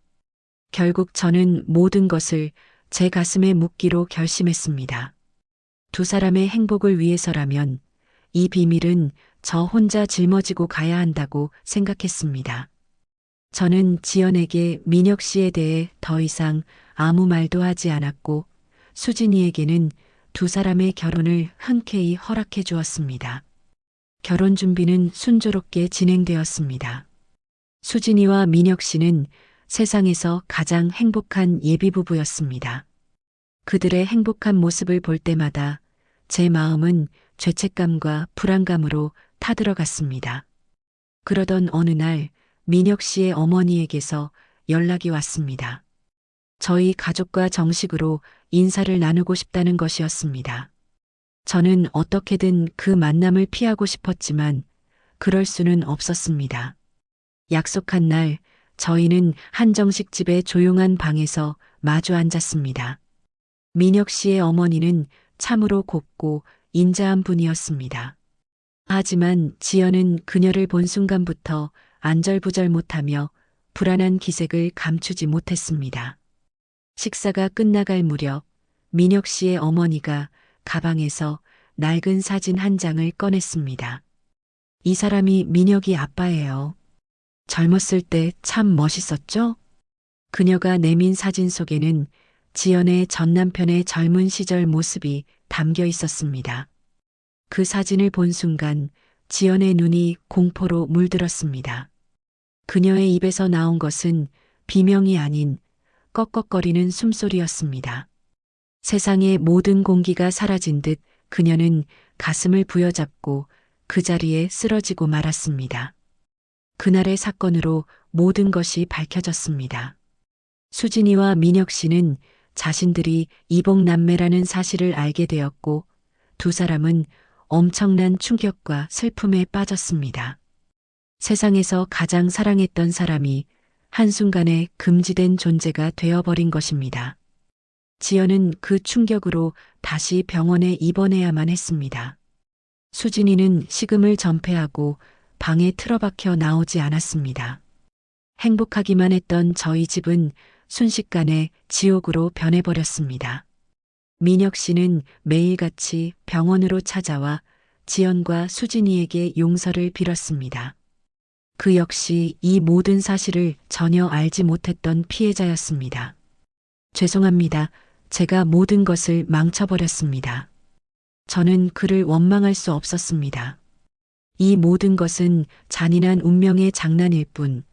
결국 저는 모든 것을 제 가슴에 묻기로 결심했습니다. 두 사람의 행복을 위해서라면 이 비밀은 저 혼자 짊어지고 가야 한다고 생각했습니다. 저는 지연에게 민혁 씨에 대해 더 이상 아무 말도 하지 않았고 수진이에게는 두 사람의 결혼을 흔쾌히 허락해 주었습니다. 결혼 준비는 순조롭게 진행되었습니다. 수진이와 민혁 씨는 세상에서 가장 행복한 예비부부였습니다. 그들의 행복한 모습을 볼 때마다 제 마음은 죄책감과 불안감으로 타들어갔습니다. 그러던 어느 날 민혁 씨의 어머니에게서 연락이 왔습니다. 저희 가족과 정식으로 인사를 나누고 싶다는 것이었습니다. 저는 어떻게든 그 만남을 피하고 싶었지만 그럴 수는 없었습니다. 약속한 날 저희는 한정식 집의 조용한 방에서 마주 앉았습니다. 민혁 씨의 어머니는 참으로 곱고 인자한 분이었습니다. 하지만 지연은 그녀를 본 순간부터 안절부절 못하며 불안한 기색을 감추지 못했습니다. 식사가 끝나갈 무렵 민혁 씨의 어머니가 가방에서 낡은 사진 한 장을 꺼냈습니다. 이 사람이 민혁이 아빠예요. 젊었을 때 참 멋있었죠? 그녀가 내민 사진 속에는 지연의 전 남편의 젊은 시절 모습이 담겨 있었습니다. 그 사진을 본 순간 지연의 눈이 공포로 물들었습니다. 그녀의 입에서 나온 것은 비명이 아닌 꺽꺽거리는 숨소리였습니다. 세상의 모든 공기가 사라진 듯 그녀는 가슴을 부여잡고 그 자리에 쓰러지고 말았습니다. 그날의 사건으로 모든 것이 밝혀졌습니다. 수진이와 민혁 씨는 자신들이 이복남매라는 사실을 알게 되었고 두 사람은 엄청난 충격과 슬픔에 빠졌습니다. 세상에서 가장 사랑했던 사람이 한순간에 금지된 존재가 되어버린 것입니다. 지연은 그 충격으로 다시 병원에 입원해야만 했습니다. 수진이는 식음을 전폐하고 방에 틀어박혀 나오지 않았습니다. 행복하기만 했던 저희 집은 순식간에 지옥으로 변해버렸습니다. 민혁 씨는 매일같이 병원으로 찾아와 지연과 수진이에게 용서를 빌었습니다. 그 역시 이 모든 사실을 전혀 알지 못했던 피해자였습니다. 죄송합니다. 제가 모든 것을 망쳐버렸습니다. 저는 그를 원망할 수 없었습니다. 이 모든 것은 잔인한 운명의 장난일 뿐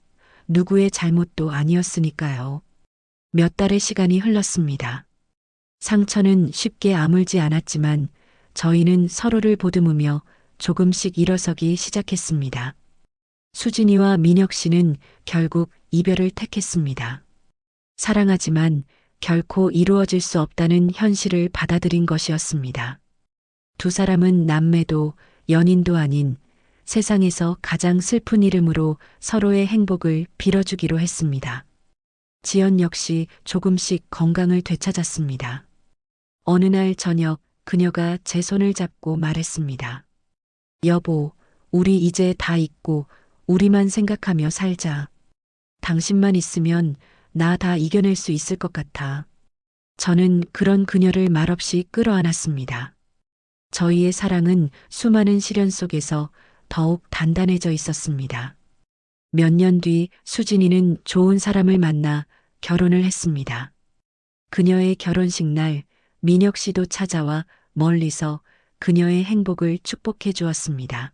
누구의 잘못도 아니었으니까요. 몇 달의 시간이 흘렀습니다. 상처는 쉽게 아물지 않았지만 저희는 서로를 보듬으며 조금씩 일어서기 시작했습니다. 수진이와 민혁 씨는 결국 이별을 택했습니다. 사랑하지만 결코 이루어질 수 없다는 현실을 받아들인 것이었습니다. 두 사람은 남매도 연인도 아닌 세상에서 가장 슬픈 이름으로 서로의 행복을 빌어주기로 했습니다. 지연 역시 조금씩 건강을 되찾았습니다. 어느 날 저녁 그녀가 제 손을 잡고 말했습니다. 여보, 우리 이제 다 잊고 우리만 생각하며 살자. 당신만 있으면 나 다 이겨낼 수 있을 것 같아. 저는 그런 그녀를 말없이 끌어안았습니다. 저희의 사랑은 수많은 시련 속에서 더욱 단단해져 있었습니다. 몇 년 뒤 수진이는 좋은 사람을 만나 결혼을 했습니다. 그녀의 결혼식 날 민혁 씨도 찾아와 멀리서 그녀의 행복을 축복해 주었습니다.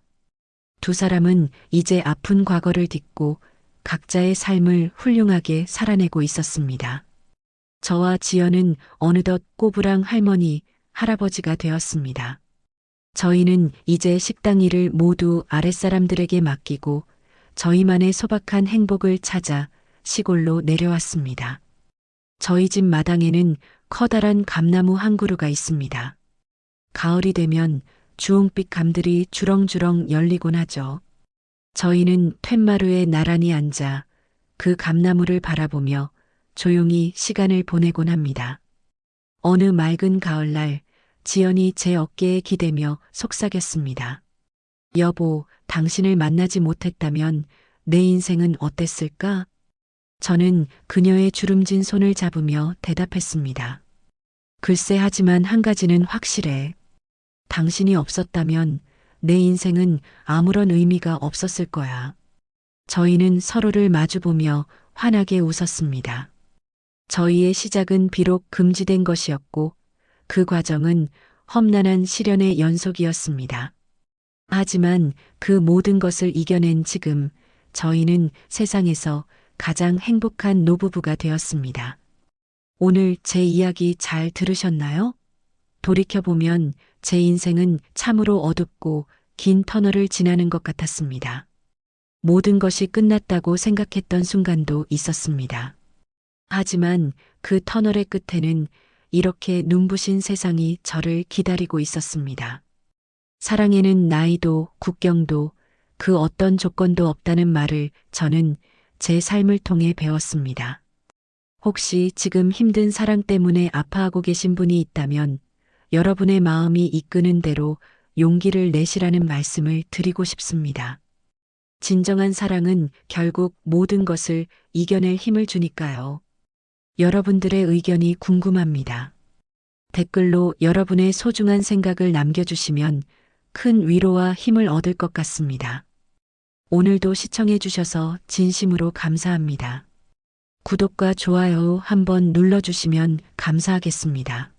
두 사람은 이제 아픈 과거를 딛고 각자의 삶을 훌륭하게 살아내고 있었습니다. 저와 지연은 어느덧 꼬부랑 할머니, 할아버지가 되었습니다. 저희는 이제 식당 일을 모두 아랫사람들에게 맡기고 저희만의 소박한 행복을 찾아 시골로 내려왔습니다. 저희 집 마당에는 커다란 감나무 한 그루가 있습니다. 가을이 되면 주홍빛 감들이 주렁주렁 열리곤 하죠. 저희는 툇마루에 나란히 앉아 그 감나무를 바라보며 조용히 시간을 보내곤 합니다. 어느 맑은 가을날 지연이 제 어깨에 기대며 속삭였습니다. 여보, 당신을 만나지 못했다면 내 인생은 어땠을까? 저는 그녀의 주름진 손을 잡으며 대답했습니다. 글쎄, 하지만 한 가지는 확실해. 당신이 없었다면 내 인생은 아무런 의미가 없었을 거야. 저희는 서로를 마주보며 환하게 웃었습니다. 저희의 시작은 비록 금지된 것이었고 그 과정은 험난한 시련의 연속이었습니다. 하지만 그 모든 것을 이겨낸 지금 저희는 세상에서 가장 행복한 노부부가 되었습니다. 오늘 제 이야기 잘 들으셨나요? 돌이켜보면 제 인생은 참으로 어둡고 긴 터널을 지나는 것 같았습니다. 모든 것이 끝났다고 생각했던 순간도 있었습니다. 하지만 그 터널의 끝에는 이렇게 눈부신 세상이 저를 기다리고 있었습니다. 사랑에는 나이도 국경도 그 어떤 조건도 없다는 말을 저는 제 삶을 통해 배웠습니다. 혹시 지금 힘든 사랑 때문에 아파하고 계신 분이 있다면 여러분의 마음이 이끄는 대로 용기를 내시라는 말씀을 드리고 싶습니다. 진정한 사랑은 결국 모든 것을 이겨낼 힘을 주니까요. 여러분들의 의견이 궁금합니다. 댓글로 여러분의 소중한 생각을 남겨주시면 큰 위로와 힘을 얻을 것 같습니다. 오늘도 시청해 주셔서 진심으로 감사합니다. 구독과 좋아요 한번 눌러주시면 감사하겠습니다.